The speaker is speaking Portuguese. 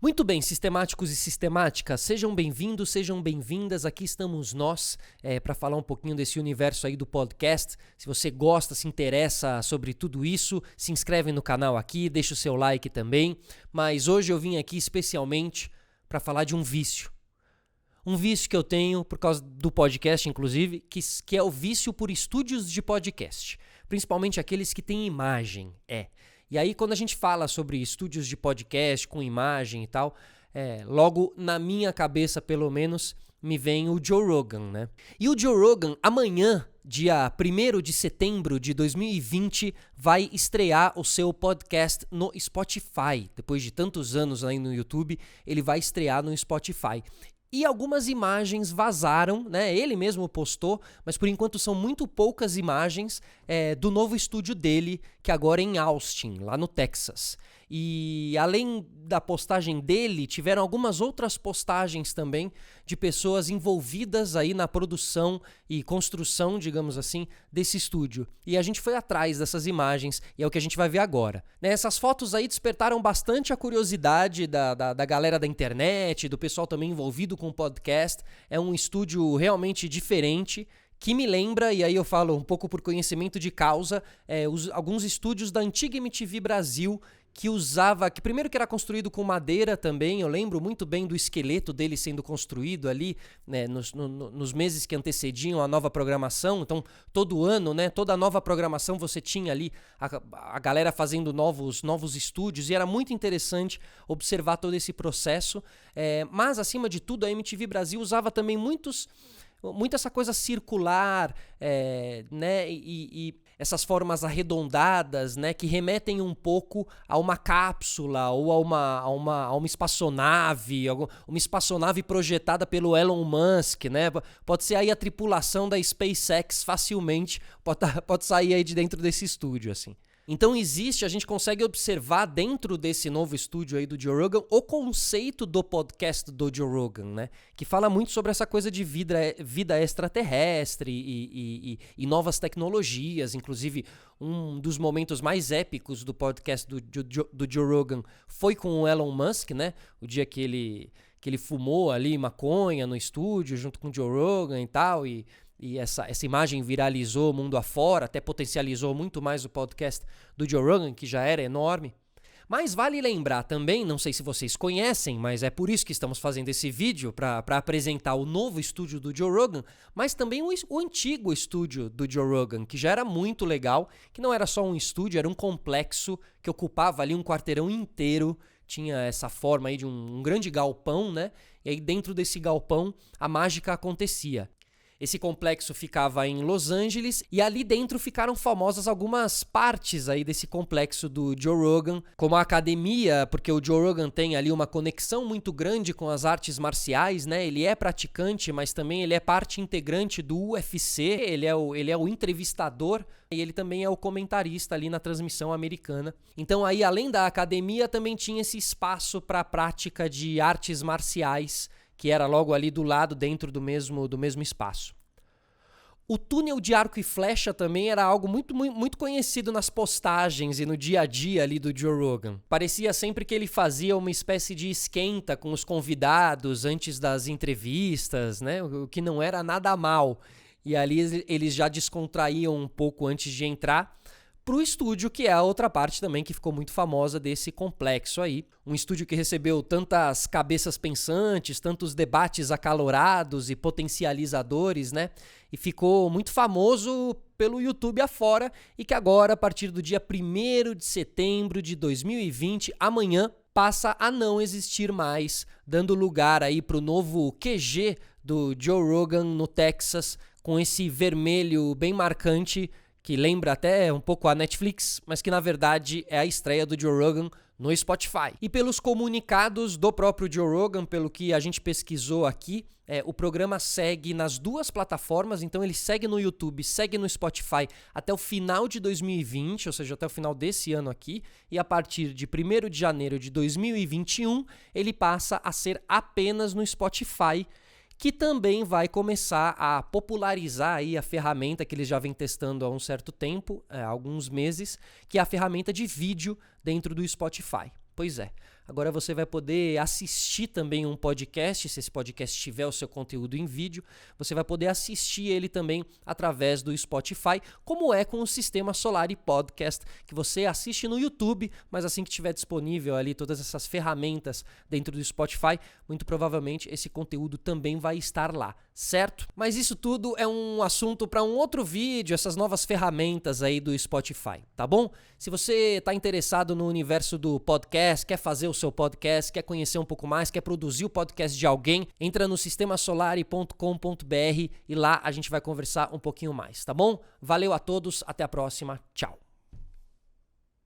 Muito bem, sistemáticos e sistemáticas, sejam bem-vindos, sejam bem-vindas, aqui estamos nós para falar um pouquinho desse universo aí do podcast. Se você gosta, se interessa sobre tudo isso, se inscreve no canal aqui, deixa o seu like também, mas hoje eu vim aqui especialmente para falar de um vício. Um vício que eu tenho por causa do podcast, inclusive, que é o vício por estúdios de podcast, principalmente aqueles que têm imagem, E aí, quando a gente fala sobre estúdios de podcast com imagem e tal, logo na minha cabeça, pelo menos, me vem o Joe Rogan, né? E o Joe Rogan, amanhã, dia 1º de setembro de 2020, vai estrear o seu podcast no Spotify. Depois de tantos anos aí no YouTube, ele vai estrear no Spotify. E algumas imagens vazaram, né? Ele mesmo postou, mas por enquanto são muito poucas imagens do novo estúdio dele, que agora é em Austin, lá no Texas. E além da postagem dele, tiveram algumas outras postagens também de pessoas envolvidas aí na produção e construção, digamos assim, desse estúdio. E a gente foi atrás dessas imagens e é o que a gente vai ver agora. Né, essas fotos aí despertaram bastante a curiosidade da galera da internet, do pessoal também envolvido com o podcast. É um estúdio realmente diferente, que me lembra, e aí eu falo um pouco por conhecimento de causa, alguns estúdios da antiga MTV Brasil, que primeiro que era construído com madeira também, eu lembro muito bem do esqueleto dele sendo construído ali, né, nos meses que antecediam a nova programação. Então todo ano, né, toda a nova programação você tinha ali a galera fazendo novos estúdios, e era muito interessante observar todo esse processo, mas acima de tudo a MTV Brasil usava também muito essa coisa circular, né, e essas formas arredondadas, né, que remetem um pouco a uma cápsula ou a uma espaçonave, uma espaçonave projetada pelo Elon Musk, né? Pode ser aí a tripulação da SpaceX facilmente, pode sair aí de dentro desse estúdio, assim. Então a gente consegue observar dentro desse novo estúdio aí do Joe Rogan o conceito do podcast do Joe Rogan, né? Que fala muito sobre essa coisa de vida extraterrestre e novas tecnologias. Inclusive, um dos momentos mais épicos do podcast do Joe Rogan foi com o Elon Musk, né? O dia que ele fumou ali maconha no estúdio junto com o Joe Rogan e tal, e essa imagem viralizou mundo afora, até potencializou muito mais o podcast do Joe Rogan, que já era enorme. Mas vale lembrar também, não sei se vocês conhecem, mas é por isso que estamos fazendo esse vídeo, para apresentar o novo estúdio do Joe Rogan, mas também o antigo estúdio do Joe Rogan, que já era muito legal, que não era só um estúdio, era um complexo que ocupava ali um quarteirão inteiro, tinha essa forma aí de um grande galpão, né? E aí dentro desse galpão a mágica acontecia. Esse complexo ficava em Los Angeles e ali dentro ficaram famosas algumas partes aí desse complexo do Joe Rogan, como a academia, porque o Joe Rogan tem ali uma conexão muito grande com as artes marciais, né? Ele é praticante, mas também ele é parte integrante do UFC, ele é o entrevistador e ele também é o comentarista ali na transmissão americana. Então aí, além da academia, também tinha esse espaço para a prática de artes marciais, que era logo ali do lado, dentro do mesmo espaço. O túnel de arco e flecha também era algo muito, muito, muito conhecido nas postagens e no dia a dia ali do Joe Rogan. Parecia sempre que ele fazia uma espécie de esquenta com os convidados antes das entrevistas, né? O que não era nada mal. E ali eles já descontraíam um pouco antes de entrar pro estúdio, que é a outra parte também que ficou muito famosa desse complexo aí. Um estúdio que recebeu tantas cabeças pensantes, tantos debates acalorados e potencializadores, né? E ficou muito famoso pelo YouTube afora, e que agora, a partir do dia 1º de setembro de 2020, amanhã, passa a não existir mais, dando lugar aí pro novo QG do Joe Rogan no Texas, com esse vermelho bem marcante, que lembra até um pouco a Netflix, mas que na verdade é a estreia do Joe Rogan no Spotify. E pelos comunicados do próprio Joe Rogan, pelo que a gente pesquisou aqui, o programa segue nas duas plataformas, então ele segue no YouTube, segue no Spotify até o final de 2020, ou seja, até o final desse ano aqui, e a partir de 1º de janeiro de 2021, ele passa a ser apenas no Spotify, que também vai começar a popularizar aí a ferramenta que eles já vêm testando há um certo tempo, há alguns meses, que é a ferramenta de vídeo dentro do Spotify. Pois é, agora você vai poder assistir também um podcast, se esse podcast tiver o seu conteúdo em vídeo, você vai poder assistir ele também através do Spotify, como é com o Sistema Solari Podcast, que você assiste no YouTube, mas assim que estiver disponível ali todas essas ferramentas dentro do Spotify, muito provavelmente esse conteúdo também vai estar lá, certo? Mas isso tudo é um assunto para um outro vídeo, essas novas ferramentas aí do Spotify, tá bom? Se você está interessado no universo do podcast, quer fazer o seu podcast, quer conhecer um pouco mais, quer produzir o podcast de alguém, entra no sistemasolari.com.br e lá a gente vai conversar um pouquinho mais, tá bom? Valeu a todos, até a próxima, tchau!